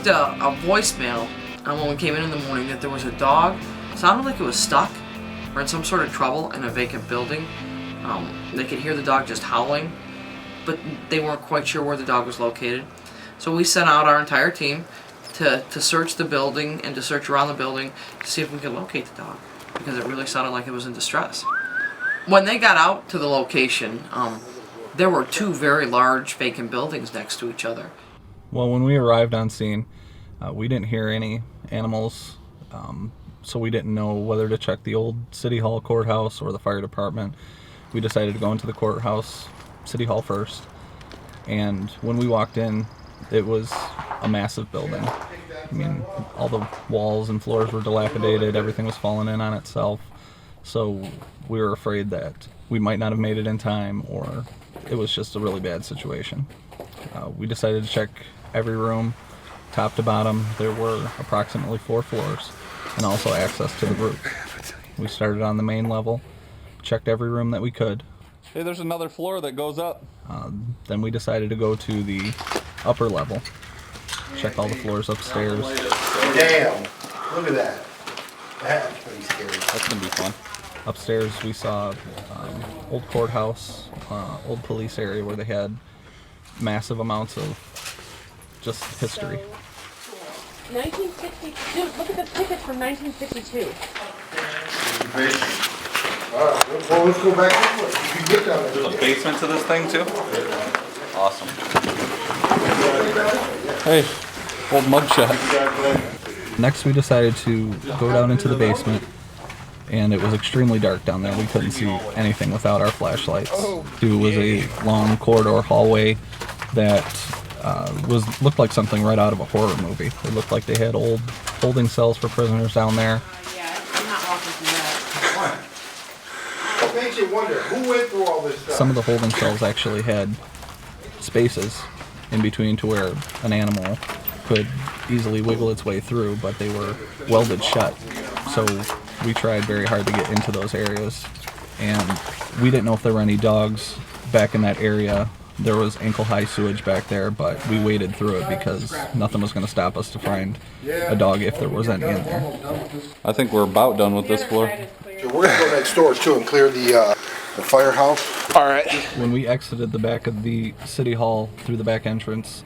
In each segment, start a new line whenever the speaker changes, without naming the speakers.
received a voicemail when we came in the morning that there was a dog. It sounded like it was stuck or in some sort of trouble in a vacant building. They could hear the dog just howling, but they weren't quite sure where the dog was located. So we sent out our entire team to search the building and to search around the building to see if we could locate the dog, because it really sounded like it was in distress. When they got out to the location, there were two very large vacant buildings next to each other.
Well, when we arrived on scene, we didn't hear any animals, so we didn't know whether to check the old City Hall courthouse or the fire department. We decided to go into the courthouse, City Hall first, and when we walked in, it was a massive building. I mean, all the walls and floors were dilapidated, everything was falling in on itself, so we were afraid that we might not have made it in time, or it was just a really bad situation. We decided to check every room, top to bottom. There were approximately 4 floors, and also access to the roof. We started on the main level, checked every room that we could.
Hey, there's another floor that goes up.
Then we decided to go to the upper level, check all the floors upstairs.
Damn, look at that. That's pretty scary.
That's gonna be fun. Upstairs we saw old courthouse, old police area where they had massive amounts of just history.
1952. Dude, look at the tickets from 1952.
Alright, well, let's go back this way. You can get down there.
There's a basement to this thing too? Awesome. Hey, old mugshot.
Next we decided to go down into the basement, and it was extremely dark down there. We couldn't see anything without our flashlights. It was a long corridor hallway that looked like something right out of a horror movie. It looked like they had old holding cells for prisoners down there.
Yeah, I'm not walking through that.
What makes you wonder, who went through all this stuff?
Some of the holding cells actually had spaces in between to where an animal could easily wiggle its way through, but they were welded shut. So we tried very hard to get into those areas, and we didn't know if there were any dogs back in that area. There was ankle-high sewage back there, but we waded through it because nothing was going to stop us to find a dog if there was any in there.
I think we're about done with this floor.
So we're gonna go next door too and clear the firehouse.
Alright.
When we exited the back of the City Hall through the back entrance,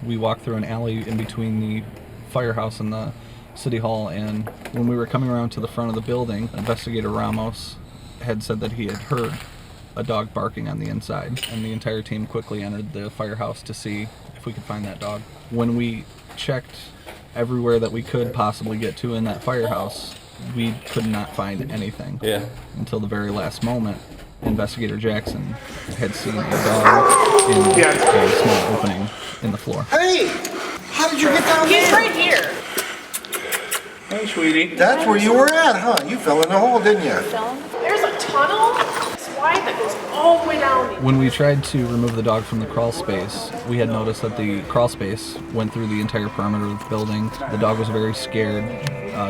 we walked through an alley in between the firehouse and the City Hall, and when we were coming around to the front of the building, Investigator Ramos had said that he had heard a dog barking on the inside, and the entire team quickly entered the firehouse to see if we could find that dog. When we checked everywhere that we could possibly get to in that firehouse, we could not find anything.
Yeah.
Until the very last moment, Investigator Jackson had seen a dog in a small opening in the floor.
Hey! How did you get down
He's
there?
right here.
Hey, sweetie.
That's where you were at, huh? You fell in the hole, didn't you?
There's a tunnel. It's wide that goes all the way down.
When we tried to remove the dog from the crawl space, we had noticed that the crawl space went through the entire perimeter of the building. The dog was very scared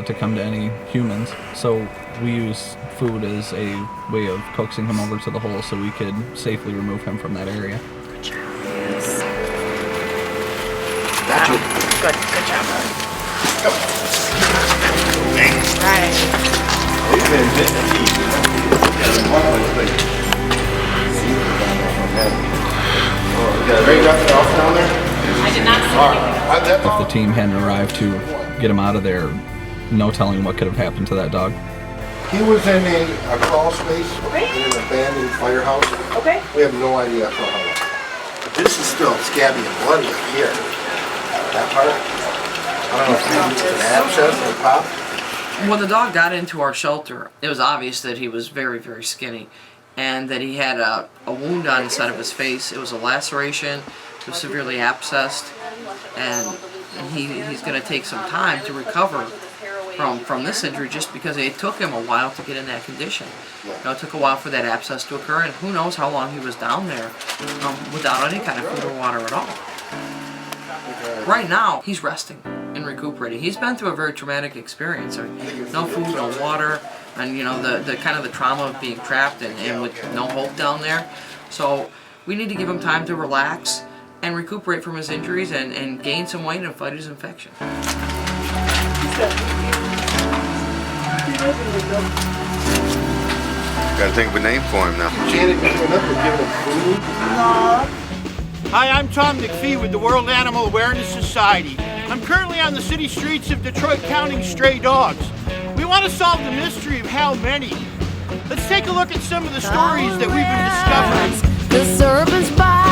to come to any humans, so we used food as a way of coaxing him over to the hole so we could safely remove him from that area.
Good job. Yes. Good job. Right. I did not see anything.
If the team hadn't arrived to get him out of there, no telling what could have happened to that dog.
He was in a crawl space in an abandoned firehouse.
Okay.
We have no idea for how long. This is still scabby and bloody up here. That part. I don't know if it's an abscess or pop.
When the dog got into our shelter, it was obvious that he was very, very skinny, and that he had a wound on the side of his face. It was a laceration. It was severely abscessed, and he's going to take some time to recover from this injury, just because it took him a while to get in that condition. You know, it took a while for that abscess to occur, and who knows how long he was down there without any kind of food or water at all. Right now, he's resting and recuperating. He's been through a very traumatic experience. No food, no water, and you know the kind of the trauma of being trapped and with no hope down there. So we need to give him time to relax and recuperate from his injuries and gain some weight and fight his infection.
Gotta think of a name for him now.
Janet coming up and giving him food.
Hi, I'm Tom McPhee with the World Animal Awareness Society. I'm currently on the city streets of Detroit counting stray dogs. We want to solve the mystery of how many. Let's take a look at some of the stories that we've been discovering.
The servants by